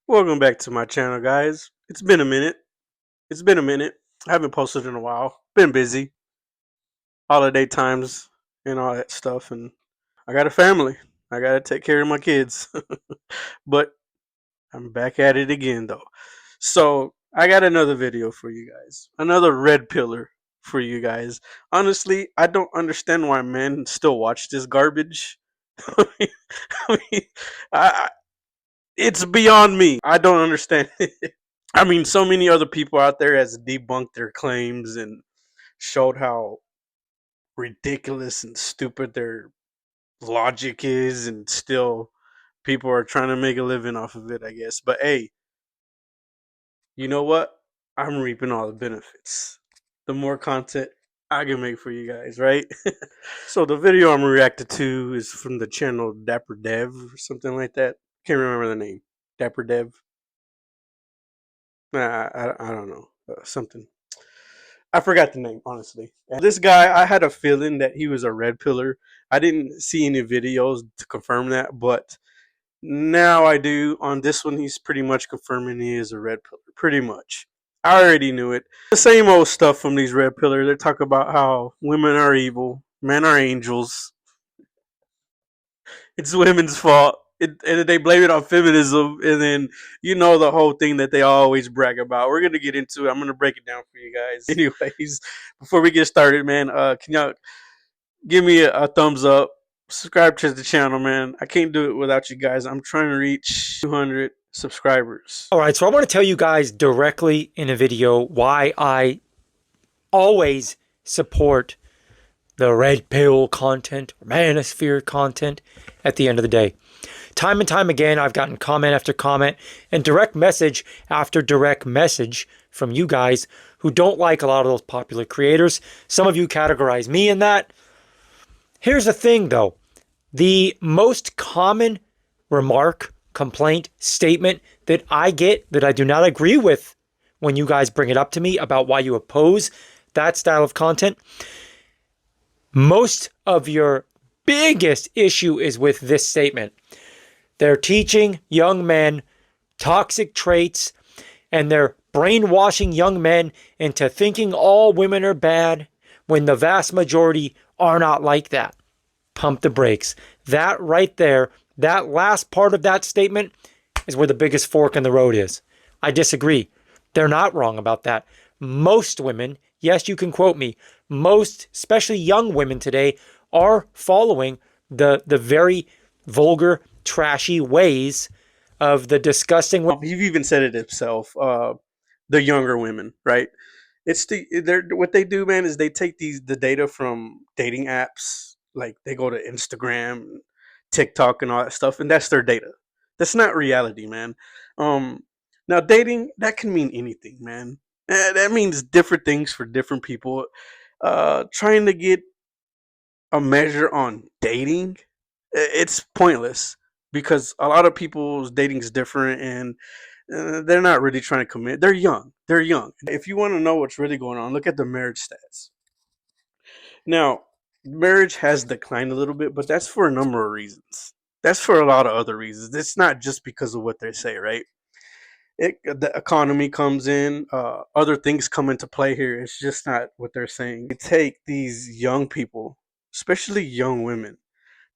Welcome back to my channel, guys. It's been a minute. It's been a minute. I haven't posted in a while. Been busy. Holiday times and all that stuff. And I got a family. I got to take care of my kids. But I'm back at it again, though. So I got another video for you guys. Another red pillar for you guys. Honestly, I don't understand why men still watch this garbage. I mean, I, it's beyond me. I don't understand it. I mean, so many other people out there has debunked their claims and showed how ridiculous and stupid their logic is, and still people are trying to make a living off of it, I guess. But hey, you know what? I'm reaping all the benefits. The more content I can make for you guys, right? So the video I'm reacting to is from the channel Dapper Dev or something like that. Can't remember the name. Dapper Dev. I don't know. Something. I forgot the name, honestly. And this guy, I had a feeling that he was a red pillar. I didn't see any videos to confirm that, but now I do. On this one, he's pretty much confirming he is a red pillar. Pretty much. I already knew it. The same old stuff from these red pillars. They talk about how women are evil, men are angels, it's women's fault. And they blame it on feminism, and then the whole thing that they always brag about. We're gonna get into it. I'm gonna break it down for you guys. Anyways, before we get started, man, can y'all give me a thumbs up? Subscribe to the channel, man. I can't do it without you guys. I'm trying to reach 200 subscribers. All right, so I want to tell you guys directly in a video why I always support the red pill content or manosphere content at the end of the day. Time and time again, I've gotten comment after comment and direct message after direct message from you guys who don't like a lot of those popular creators. Some of you categorize me in that. Here's the thing though, the most common remark, complaint, statement that I get that I do not agree with when you guys bring it up to me about why you oppose that style of content, most of your biggest issue is with this statement. They're teaching young men toxic traits and they're brainwashing young men into thinking all women are bad when the vast majority are not like that. Pump the brakes. That right there, that last part of that statement is where the biggest fork in the road is. I disagree. They're not wrong about that. Most women, yes, you can quote me, most, especially young women today, are following the very vulgar, trashy ways of the disgusting. You've even said it himself. The younger women, right? They're what they do, man, is they take the data from dating apps, like they go to Instagram, TikTok, and all that stuff, and that's their data. That's not reality, man. Um, Now dating, that can mean anything, man. That means different things for different people. Trying to get a measure on dating, it's pointless because a lot of people's dating is different, and they're not really trying to commit. They're young. They're young. If you want to know what's really going on, look at the marriage stats. Now, marriage has declined a little bit, but that's for a number of reasons. That's for a lot of other reasons. It's not just because of what they say, right? The economy comes in, other things come into play here. It's just not what they're saying. They take these young people, especially young women,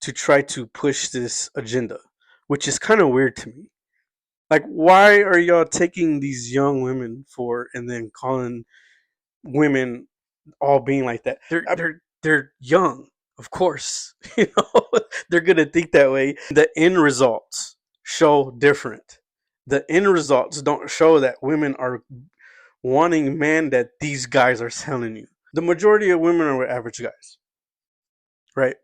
to try to push this agenda, which is kind of weird to me. Like, why are y'all taking these young women for and then calling women all being like that? They're young, of course. They're gonna think that way. The end results show different. The end results don't show that women are wanting men that these guys are telling you. The majority of women are average guys, right?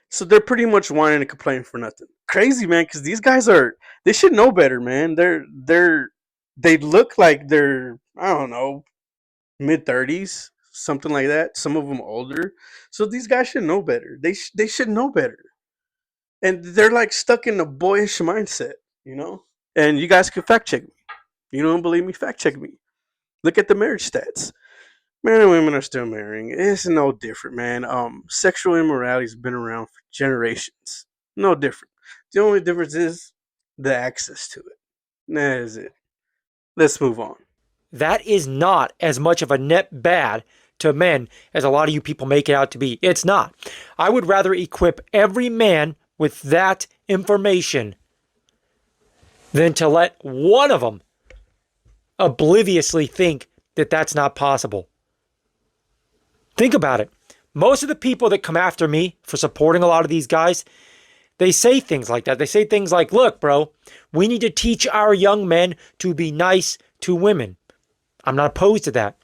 So they're pretty much whining and complaining for nothing. Crazy, man, because these guys they should know better, man. They look like they're, I don't know, mid 30s, something like that. Some of them older. So these guys should know better. They should know better. And they're like stuck in a boyish mindset. And you guys can fact check me. You don't believe me? Fact check me. Look at the marriage stats. Men and women are still marrying. It's no different, man. Sexual immorality's been around for generations. No different. The only difference is the access to it. That is it. Let's move on. That is not as much of a net bad to men as a lot of you people make it out to be. It's not. I would rather equip every man with that information than to let one of them obliviously think that that's not possible. Think about it. Most of the people that come after me for supporting a lot of these guys, they say things like that. They say things like, look, bro, we need to teach our young men to be nice to women. I'm not opposed to that.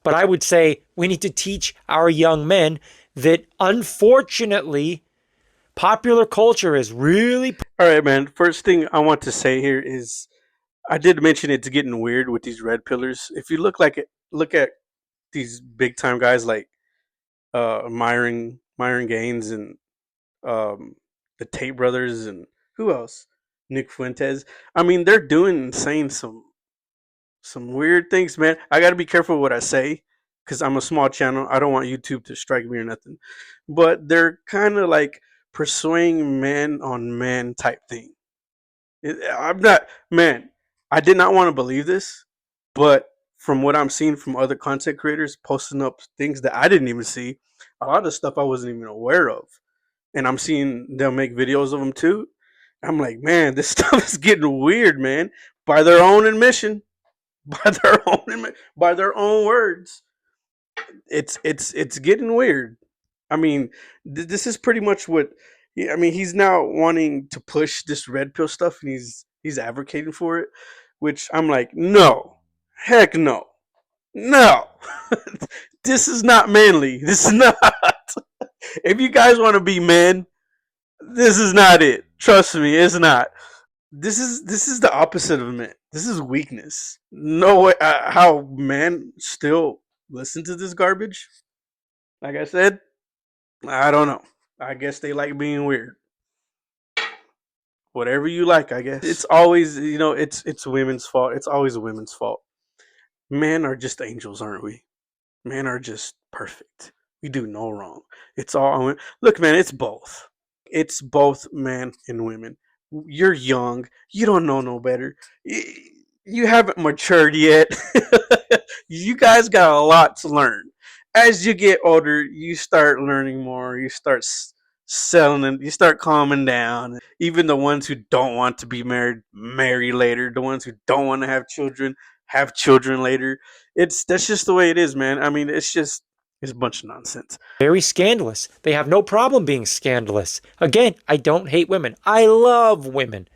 But I would say we need to teach our young men that, unfortunately, popular culture is really. All right, man. First thing I want to say here is I did mention it's getting weird with these red pillars. If you look at these big time guys like Myron Gaines and um, the Tate brothers and who else? Nick Fuentes. I mean, they're doing saying some weird things, man. I got to be careful what I say because I'm a small channel. I don't want YouTube to strike me or nothing. But they're kind of like pursuing man on man type thing. I'm not, man. I did not want to believe this, but from what I'm seeing from other content creators posting up things that I didn't even see, a lot of stuff I wasn't even aware of, and I'm seeing them make videos of them too. I'm like, man, this stuff is getting weird, man. By their own admission, by their own words, it's getting weird. I mean, this is pretty much what. I mean, he's now wanting to push this red pill stuff, and he's advocating for it, which I'm like, no, heck no, no. This is not manly. This is not. If you guys want to be men, this is not it. Trust me, it's not. This is the opposite of men. This is weakness. No way. How men still listen to this garbage? Like I said, I don't know. I guess they like being weird. Whatever you like, I guess. It's always it's women's fault. It's always women's fault. Men are just angels, aren't we? Men are just perfect. We do no wrong. It's all look, man. It's both. It's both men and women. You're young. You don't know no better. You haven't matured yet. You guys got a lot to learn. As you get older, you start learning more. You start selling and you start calming down. Even the ones who don't want to be married, marry later. The ones who don't want to have children later. That's just the way it is, man. I mean, it's a bunch of nonsense. Very scandalous. They have no problem being scandalous. Again, I don't hate women. I love women.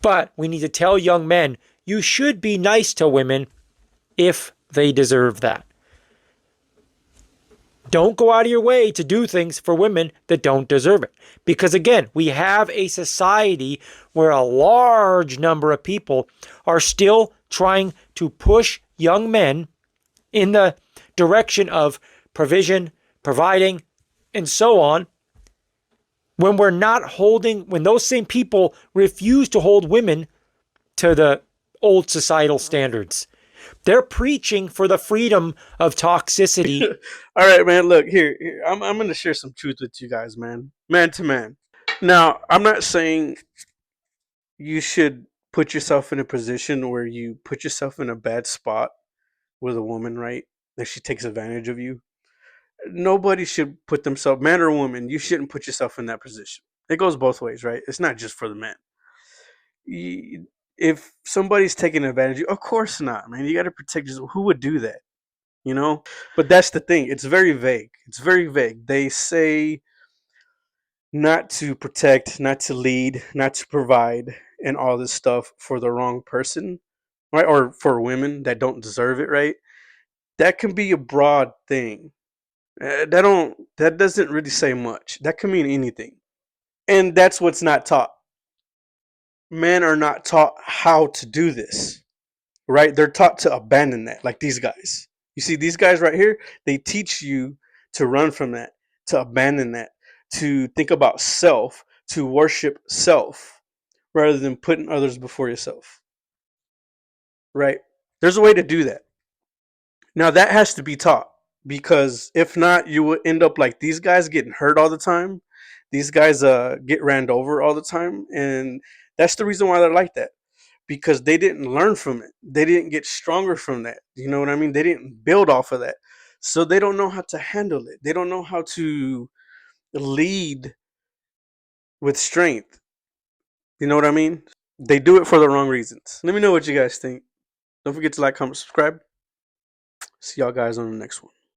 But we need to tell young men, you should be nice to women if they deserve that. Don't go out of your way to do things for women that don't deserve it. Because again, we have a society where a large number of people are still trying to push young men in the direction of provision, providing, and so on, when those same people refuse to hold women to the old societal standards. They're preaching for the freedom of toxicity. All right, man. Look here. I'm going to share some truth with you guys, man to man. Now, I'm not saying you should put yourself in a position where you put yourself in a bad spot with a woman, right? That she takes advantage of you. Nobody should put themselves, man or woman, you shouldn't put yourself in that position. It goes both ways, right? It's not just for the men. If somebody's taking advantage of you, of course not, man. You got to protect yourself. Who would do that? You know? But that's the thing. It's very vague. It's very vague. They say not to protect, not to lead, not to provide, and all this stuff for the wrong person, right? Or for women that don't deserve it, right? That can be a broad thing. That doesn't really say much. That can mean anything. And that's what's not taught. Men are not taught how to do this, right? They're taught to abandon that, like these guys. You see, these guys right here, they teach you to run from that, to abandon that, to think about self, to worship self, rather than putting others before yourself, right? There's a way to do that. Now, that has to be taught because if not, you will end up like these guys getting hurt all the time. These guys get ran over all the time, and that's the reason why they're like that, because they didn't learn from it. They didn't get stronger from that. You know what I mean? They didn't build off of that. So they don't know how to handle it. They don't know how to lead with strength. You know what I mean? They do it for the wrong reasons. Let me know what you guys think. Don't forget to like, comment, subscribe. See y'all guys on the next one.